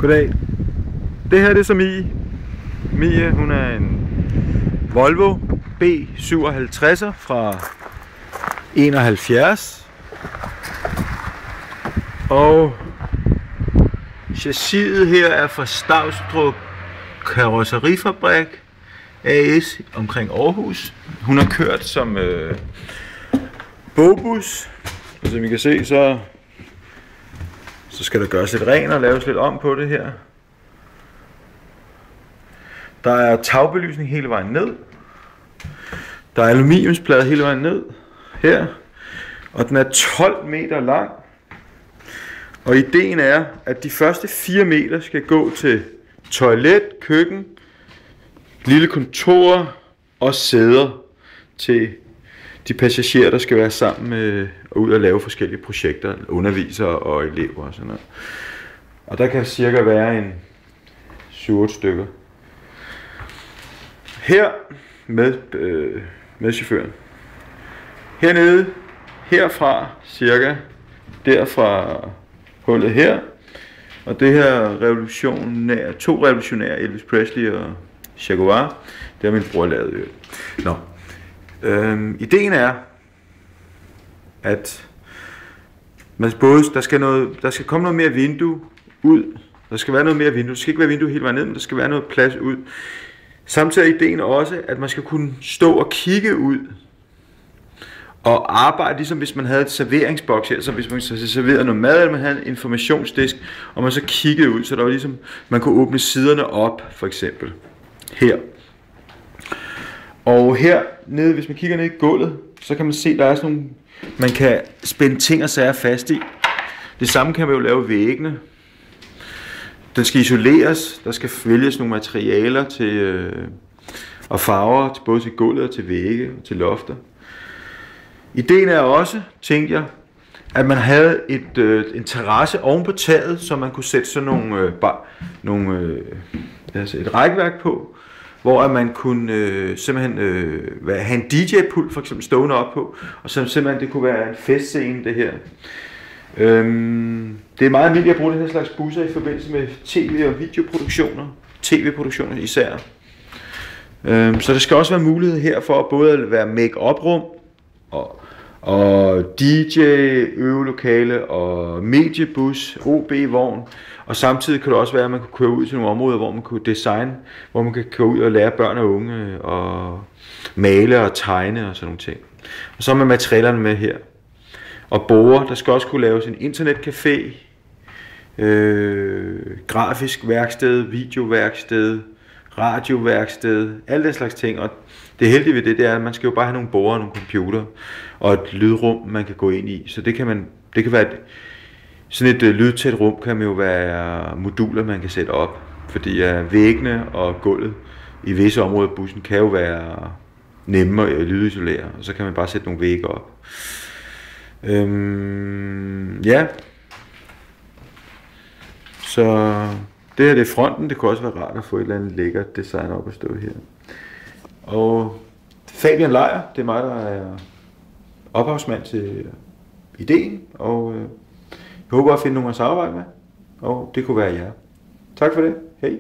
Goddag. Det her det er så Mie. Mie, hun er en Volvo B57 fra 71. Og chassiset her er fra Stavstrup Karrosserifabrik AS omkring Aarhus. Hun har kørt som bogbus. Og som I kan se, så skal der gøres lidt ren og laves lidt om på det her. Der er tagbelysning hele vejen ned. Der er aluminiumsplade hele vejen ned her. Og den er 12 meter lang. Og ideen er, at de første 4 meter skal gå til toilet, køkken, lille kontor og sæder til de passagerer, der skal være sammen med og ud og lave forskellige projekter, undervisere og elever og sådan noget. Og der kan cirka være en 7-8 stykker. Her med chaufføren. Hernede, herfra cirka, derfra hullet her, og det her to revolutionære Elvis Presley og Jaguar, det har min bror lavet. Nå. Ideen er, at der skal komme noget mere vindue ud. Der skal være noget mere vindue. Der skal ikke være vindue hele vejen ned, men der skal være noget plads ud. Samtidig er ideen også, at man skal kunne stå og kigge ud og arbejde, ligesom hvis man havde et serveringsboks her, så hvis man serverede noget mad, eller man havde en informationsdisk, og man så kiggede ud, så der var ligesom, man kunne åbne siderne op, for eksempel. Her. Og her nede, hvis man kigger ned i gulvet, så kan man se, der er sådan nogle, man kan spænde ting og sager fast i. Det samme kan man jo lave væggene. Den skal isoleres, der skal vælges nogle materialer til, og farver, både til gulvet og til vægge og til lofter. Ideen er også, tænkte jeg, at man havde en terrasse oven på taget, så man kunne sætte sådan et rækværk på, hvor man kunne simpelthen have en DJ-pult for eksempel stående op på, og så simpelthen det kunne være en festscene det her. Det er meget almindeligt at bruge den her slags busser i forbindelse med tv- og videoproduktioner, tv-produktioner især. Så der skal også være mulighed her for at både være make-up-rum og DJ, øvelokale og mediebus, OB-vogn. Og samtidig kan det også være, at man kan køre ud til nogle områder, hvor man kan designe, hvor man kan køre ud og lære børn og unge og male og tegne og sådan nogle ting. Og så er man materialerne med her. Og borer, der skal også kunne laves en internetcafé, grafisk værksted, videoværksted, radioværksted, alle den slags ting. Og det heldige ved det er, at man skal jo bare have nogle borer og nogle computer og et lydrum, man kan gå ind i. Så det kan være sådan et lydtæt rum, kan man jo være moduler, man kan sætte op. Fordi væggene og gulvet i visse områder af bussen kan jo være nemme at lydisolere, og så kan man bare sætte nogle vægge op. Ja. Så det her det er fronten. Det kunne også være rart at få et eller andet lækkert design op at stå her. Og Fabian Lejer, det er mig, der er ophavsmand til ideen, og jeg håber at finde nogen at samarbejde med, og det kunne være jer. Tak for det. Hej.